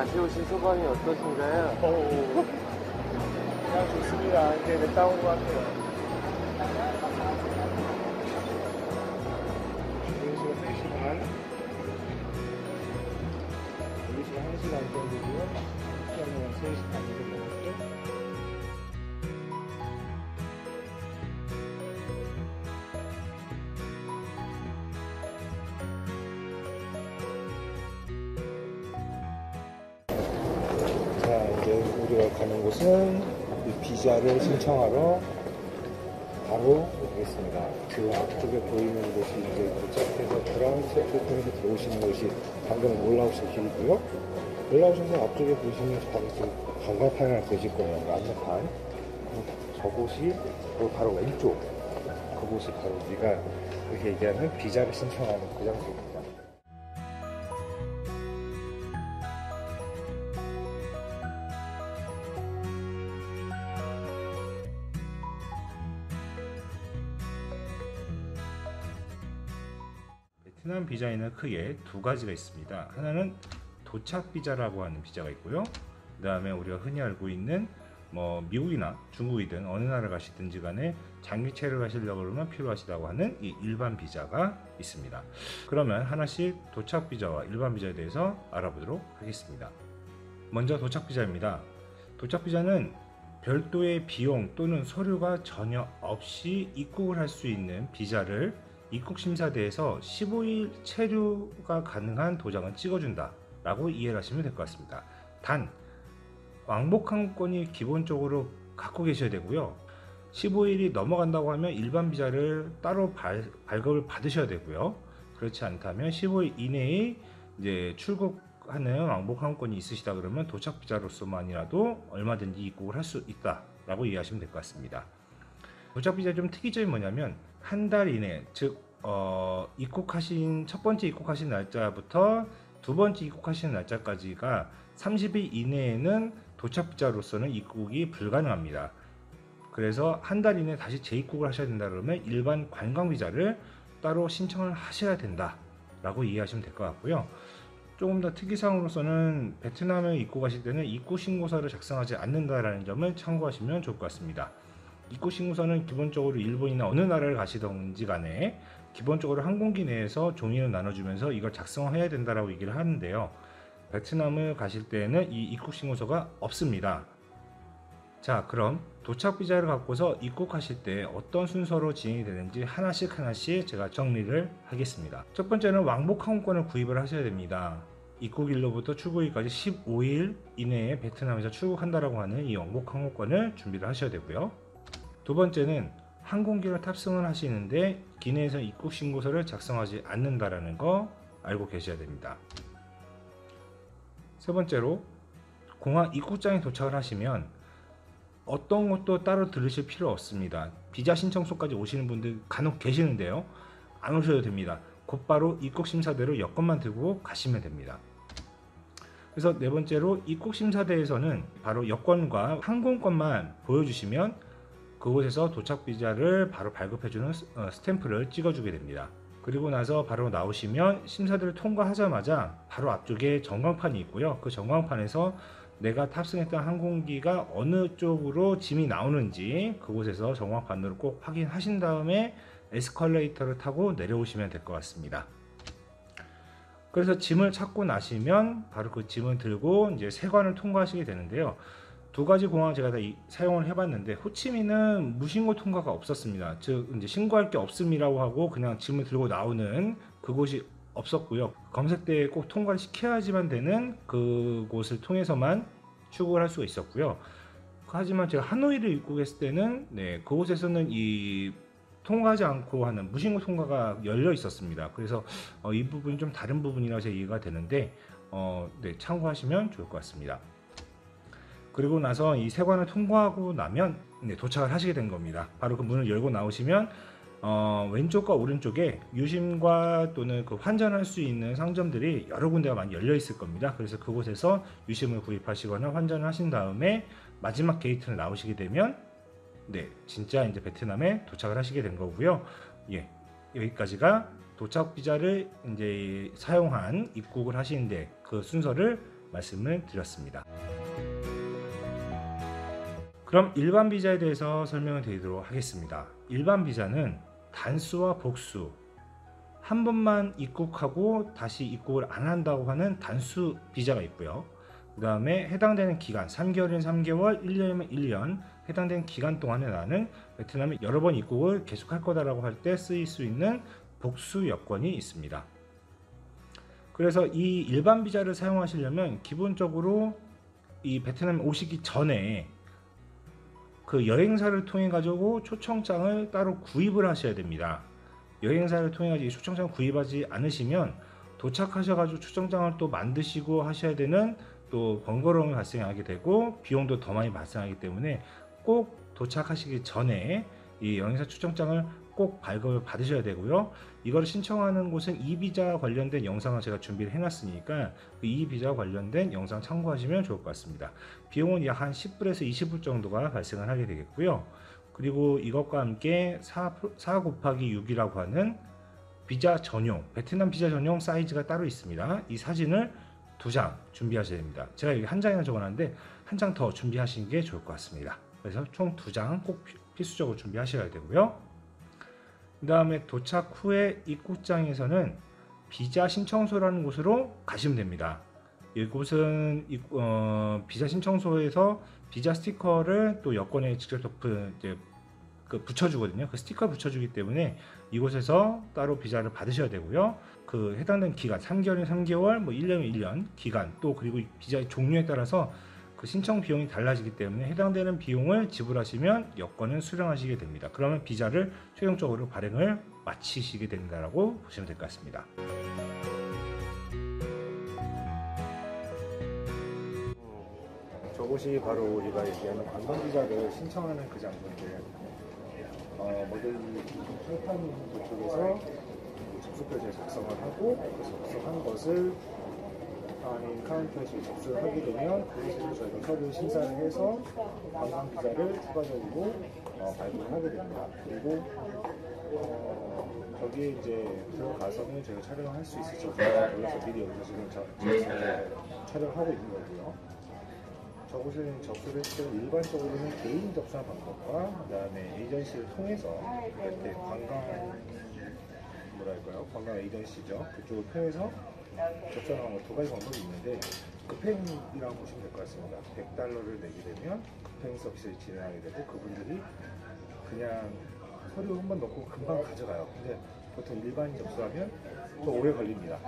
다시 오신 소감이 어떠신가요? 그냥 좋습니다. 이제 냈다 온 것 같아요. 여기서 3시 반, 여기서 1시간 정도고요. 시간은 3시 반 정도 먹었죠. 자, 이제 우리가 가는 곳은 이 비자를 신청하러 바로 가겠습니다. 그 앞쪽에 보이는 곳이 이제 도착해서 브라운스를 통해서 들어오시는 곳이 방금 올라오신 길이고요. 올라오셔서 앞쪽에 보시면 바로 그 관광판이 하나 보실 거예요. 안내판. 저곳이 바로 왼쪽. 그곳이 바로 우리가 이렇게 얘기하는 비자를 신청하는 그 장소입니다. 베트남 비자에는 크게 두 가지가 있습니다. 하나는 도착 비자라고 하는 비자가 있고요. 그 다음에 우리가 흔히 알고 있는 미국이나 중국이든 어느 나라 가시든지 간에 장기체를 가시려고 그러면 필요하시다고 하는 이 일반 비자가 있습니다. 그러면 하나씩 도착 비자와 일반 비자에 대해서 알아보도록 하겠습니다. 먼저 도착 비자입니다. 도착 비자는 별도의 비용 또는 서류가 전혀 없이 입국을 할 수 있는 비자를 입국심사대에서 15일 체류가 가능한 도장을 찍어준다 라고 이해를 하시면 될 것 같습니다. 단 왕복 항공권이 기본적으로 갖고 계셔야 되고요. 15일이 넘어간다고 하면 일반 비자를 따로 발급을 받으셔야 되고요. 그렇지 않다면 15일 이내에 이제 출국하는 왕복 항공권이 있으시다 그러면 도착 비자로서만이라도 얼마든지 입국을 할 수 있다 라고 이해하시면 될 것 같습니다. 도착 비자 좀 특이점이 뭐냐면 한 달 이내, 즉 입국하신 첫 번째 입국하신 날짜부터 두 번째 입국하신 날짜까지가 30일 이내에는 도착 비자로서는 입국이 불가능합니다. 그래서 한 달 이내 다시 재입국을 하셔야 된다 그러면 일반 관광 비자를 따로 신청을 하셔야 된다 라고 이해하시면 될 것 같고요. 조금 더 특이사항으로서는 베트남에 입국하실 때는 입국신고서를 작성하지 않는다라는 점을 참고하시면 좋을 것 같습니다. 입국신고서는 기본적으로 일본이나 어느 나라를 가시던지 간에 기본적으로 항공기 내에서 종이를 나눠주면서 이걸 작성해야 된다라고 얘기를 하는데요. 베트남을 가실 때는 이 입국신고서가 없습니다. 자, 그럼 도착 비자를 갖고서 입국하실 때 어떤 순서로 진행이 되는지 하나씩 제가 정리를 하겠습니다. 첫 번째는 왕복 항공권을 구입을 하셔야 됩니다. 입국일로부터 출국일까지 15일 이내에 베트남에서 출국한다라고 하는 이 왕복 항공권을 준비를 하셔야 되고요. 두 번째는 항공기를 탑승을 하시는데 기내에서 입국신고서를 작성하지 않는다라는 거 알고 계셔야 됩니다. 세 번째로 공항 입국장에 도착을 하시면 어떤 것도 따로 들으실 필요 없습니다. 비자 신청소까지 오시는 분들 간혹 계시는데요. 안 오셔도 됩니다. 곧바로 입국심사대로 여권만 들고 가시면 됩니다. 그래서 네 번째로 입국심사대에서는 바로 여권과 항공권만 보여주시면 그곳에서 도착 비자를 바로 발급해주는 스탬프를 찍어주게 됩니다. 그리고 나서 바로 나오시면 심사들을 통과하자마자 바로 앞쪽에 전광판이 있고요. 그 전광판에서 내가 탑승했던 항공기가 어느 쪽으로 짐이 나오는지 그곳에서 전광판으로 꼭 확인하신 다음에 에스컬레이터를 타고 내려오시면 될 것 같습니다. 그래서 짐을 찾고 나시면 바로 그 짐을 들고 이제 세관을 통과하시게 되는데요. 두 가지 공항 제가 다 사용을 해봤는데 호치민은 무신고 통과가 없었습니다. 즉 이제 신고할 게 없음이라고 하고 그냥 짐을 들고 나오는 그곳이 없었고요. 검색대에 꼭 통과를 시켜야지만 되는 그곳을 통해서만 출국을 할 수가 있었고요. 하지만 제가 하노이를 입국했을 때는 그곳에서는 이 통과하지 않고 하는 무신고 통과가 열려 있었습니다. 그래서 이 부분이 좀 다른 부분이라서 이해가 되는데 참고하시면 좋을 것 같습니다. 그리고 나서 이 세관을 통과하고 나면 도착을 하시게 된 겁니다. 바로 그 문을 열고 나오시면 왼쪽과 오른쪽에 유심과 또는 그 환전할 수 있는 상점들이 여러 군데가 많이 열려 있을 겁니다. 그래서 그곳에서 유심을 구입하시거나 환전을 하신 다음에 마지막 게이트를 나오시게 되면 진짜 이제 베트남에 도착을 하시게 된 거고요. 여기까지가 도착 비자를 이제 사용한 입국을 하시는데 그 순서를 말씀을 드렸습니다. 그럼 일반 비자에 대해서 설명을 드리도록 하겠습니다. 일반 비자는 단수와 복수, 한 번만 입국하고 다시 입국을 안 한다고 하는 단수 비자가 있고요. 그 다음에 해당되는 기간 3개월이면 3개월, 1년이면 1년 해당되는 기간 동안에 나는 베트남에 여러 번 입국을 계속할 거다라고 할 때 쓰일 수 있는 복수 여권이 있습니다. 그래서 이 일반 비자를 사용하시려면 기본적으로 이 베트남에 오시기 전에 그 여행사를 통해 가지고 초청장을 따로 구입을 하셔야 됩니다. 여행사를 통해 가지고 초청장을 구입하지 않으시면 도착하셔가지고 초청장을 또 만드시고 하셔야 되는 또 번거로움이 발생하게 되고 비용도 더 많이 발생하기 때문에 꼭 도착하시기 전에 이 여행사 초청장을 꼭 발급을 받으셔야 되고요. 이걸 신청하는 곳은 이 비자 관련된 영상을 제가 준비를 해놨으니까 이 비자 관련된 영상 참고하시면 좋을 것 같습니다. 비용은 약 한 10불에서 20불 정도가 발생을 하게 되겠고요. 그리고 이것과 함께 4 곱하기 6이라고 하는 비자 전용, 베트남 비자 전용 사이즈가 따로 있습니다. 이 사진을 2장 준비하셔야 됩니다. 제가 여기 한 장이나 적어놨는데 한 장 더 준비하시는 게 좋을 것 같습니다. 그래서 총 2장 꼭 필수적으로 준비하셔야 되고요. 그 다음에 도착 후에 입국장에서는 비자 신청소라는 곳으로 가시면 됩니다. 이곳은 비자 신청소에서 비자 스티커를 또 여권에 직접 붙여주거든요. 그 스티커를 붙여주기 때문에 이곳에서 따로 비자를 받으셔야 되고요. 그 해당되는 기간 3개월이면 3개월, 뭐 1년이면 1년 기간 또 그리고 비자의 종류에 따라서 그 신청 비용이 달라지기 때문에 해당되는 비용을 지불하시면 여권을 수령하시게 됩니다. 그러면 비자를 최종적으로 발행을 마치시게 된다라고 보시면 될 것 같습니다. 저곳이 바로 우리가 얘기하는 관광 비자를 신청하는 그 장소인데 모델이 철판 쪽에서 접수표지를 작성을 하고 그 작성한 것을 아닌 카운터에서 접수를 하게 되면 그것을 저희가 서류 심사를 해서 관광 비자를 추가적으로 발급을 하게 됩니다. 그리고 거기에 이제 들어가서는 저희가 촬영을 할 수 있을지 그래서 미리 여기서 지금 촬영하고 있는 거고요. 저곳에는 접수를 했을 때 일반적으로는 개인 접수하는 방법과 그 다음에 에이전시를 통해서 이렇게 관광 에이전시죠. 그쪽을 통해서 접수하는 두 가지 방법이 있는데 급행이라고 보시면 될 것 같습니다. $100를 내게 되면 급행 서비스를 진행하게 되고 그분들이 그냥 서류 한 번 넣고 금방 가져가요. 근데 보통 일반인 접수하면 또 오래 걸립니다.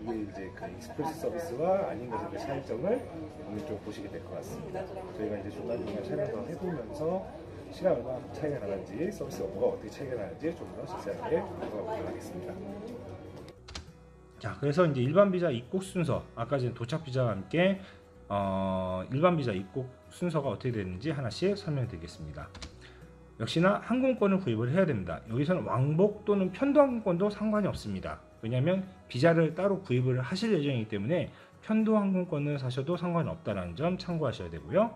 이게 이제 그 익스프레스 서비스와 아닌 것의 차이점을 오늘 좀 보시게 될 것 같습니다. 저희가 이제 중간중간 촬영을 해보면서 시간 얼마나 차이가 나는지 서비스 업무가 어떻게 차이가 나는지 좀 더 자세하게 알아보도록 하겠습니다. 자, 그래서 이제 일반 비자 입국 순서, 아까 전에 도착 비자와 함께 일반 비자 입국 순서가 어떻게 되는지 하나씩 설명드리겠습니다. 역시나 항공권을 구입을 해야 됩니다. 여기서는 왕복 또는 편도 항공권도 상관이 없습니다. 왜냐하면 비자를 따로 구입을 하실 예정이기 때문에 편도 항공권을 사셔도 상관이 없다는 점 참고하셔야 되고요.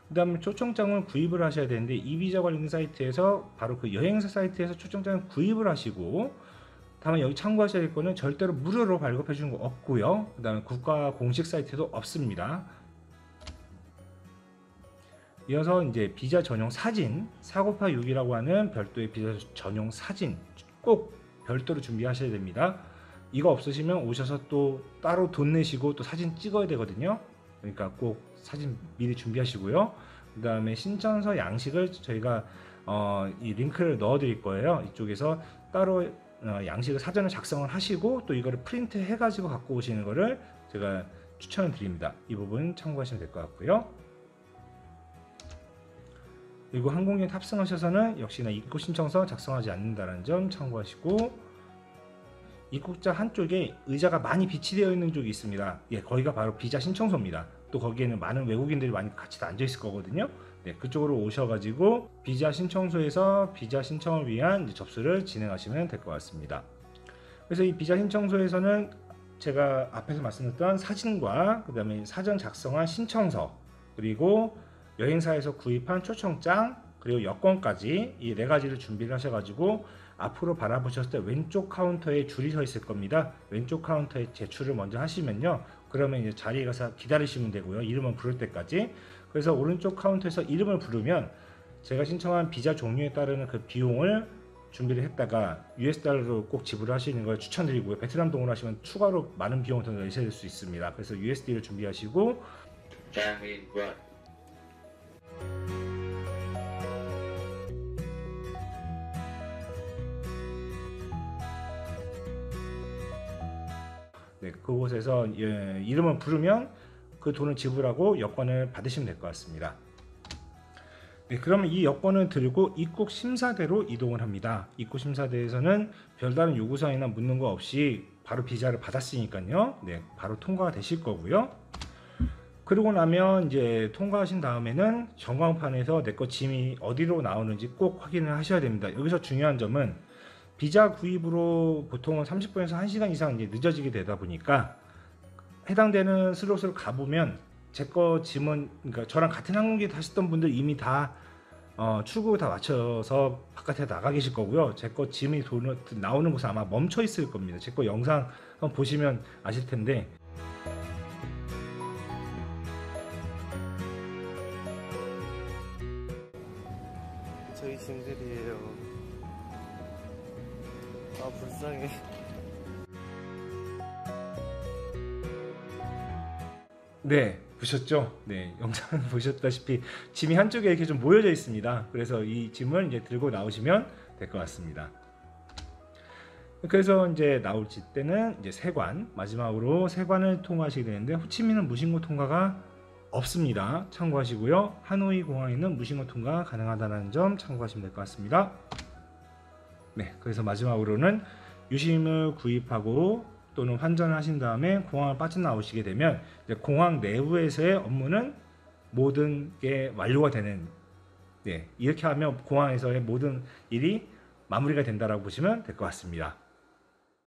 그 다음에 초청장을 구입을 하셔야 되는데 이 비자 관련 사이트에서 바로 그 여행사 사이트에서 초청장을 구입을 하시고, 다만 여기 참고하셔야 될 거는 절대로 무료로 발급해 주는 거 없고요. 그 다음에 국가 공식 사이트도 없습니다. 이어서 이제 비자 전용 사진 4x6이라고 하는 별도의 비자 전용 사진 꼭 별도로 준비하셔야 됩니다. 이거 없으시면 오셔서 또 따로 돈 내시고 또 사진 찍어야 되거든요. 그러니까 꼭 사진 미리 준비하시고요. 그 다음에 신청서 양식을 저희가 이 링크를 넣어 드릴 거예요. 이쪽에서 따로 양식을 사전에 작성을 하시고 또 이거를 프린트 해 가지고 갖고 오시는 거를 제가 추천을 드립니다. 이 부분 참고하시면 될 것 같고요. 그리고 항공기에 탑승하셔서는 역시나 입국 신청서 작성하지 않는다는 점 참고하시고, 입국자 한쪽에 의자가 많이 비치되어 있는 쪽이 있습니다. 예, 거기가 바로 비자 신청소입니다. 또 거기에는 많은 외국인들이 많이 같이 앉아 있을 거거든요. 네, 그쪽으로 오셔가지고 비자 신청소에서 비자 신청을 위한 접수를 진행하시면 될 것 같습니다. 그래서 이 비자 신청소에서는 제가 앞에서 말씀드렸던 사진과 그 다음에 사전 작성한 신청서, 그리고 여행사에서 구입한 초청장, 그리고 여권까지 이 4가지를 준비를 하셔가지고 앞으로 바라보셨을 때 왼쪽 카운터에 줄이 서 있을 겁니다. 왼쪽 카운터에 제출을 먼저 하시면요, 그러면 이제 자리에 가서 기다리시면 되고요. 이름을 부를 때까지. 그래서 오른쪽 카운터에서 이름을 부르면 제가 신청한 비자 종류에 따르는 그 비용을 준비를 했다가 US 달러로 꼭 지불하시는 걸 추천드리고요. 베트남 동으로 하시면 추가로 많은 비용을 더 내실 수 있습니다. 그래서 USD를 준비하시고 네, 그곳에서 이름을 부르면 그 돈을 지불하고 여권을 받으시면 될 것 같습니다. 네, 그러면 이 여권을 들고 입국 심사대로 이동을 합니다. 입국 심사대에서는 별다른 요구사항이나 묻는 거 없이 바로 비자를 받았으니까요. 네, 바로 통과가 되실 거고요. 그러고 나면 이제 통과하신 다음에는 전광판에서 내 거 짐이 어디로 나오는지 꼭 확인을 하셔야 됩니다. 여기서 중요한 점은 비자 구입으로 보통은 30분에서 1시간 이상 이제 늦어지게 되다 보니까 해당되는 슬롯을 가보면 제 거 짐은, 그러니까 저랑 같은 항공기에 타셨던 분들 이미 다 출국 다 마쳐서 바깥에 나가 계실 거고요. 제 거 짐이 나오는 곳에 아마 멈춰 있을 겁니다. 제 거 영상 한번 보시면 아실 텐데. 저희 짐들이에요. 아, 불쌍해. 네, 보셨죠? 네, 영상 보셨다시피 짐이 한쪽에 이렇게 좀 모여져 있습니다. 그래서 이 짐을 이제 들고 나오시면 될 것 같습니다. 그래서 이제 나올 때는 이제 세관, 마지막으로 세관을 통과하시게 되는데 호치민은 무신고 통과가 없습니다. 참고하시고요. 하노이 공항에는 무신고 통과 가능하다는 점 참고하시면 될 것 같습니다. 네, 그래서 마지막으로는 유심을 구입하고 또는 환전을 하신 다음에 공항을 빠져나오시게 되면 이제 공항 내부에서의 업무는 모든 게 완료가 되는, 네, 이렇게 하면 공항에서의 모든 일이 마무리가 된다라고 보시면 될 것 같습니다.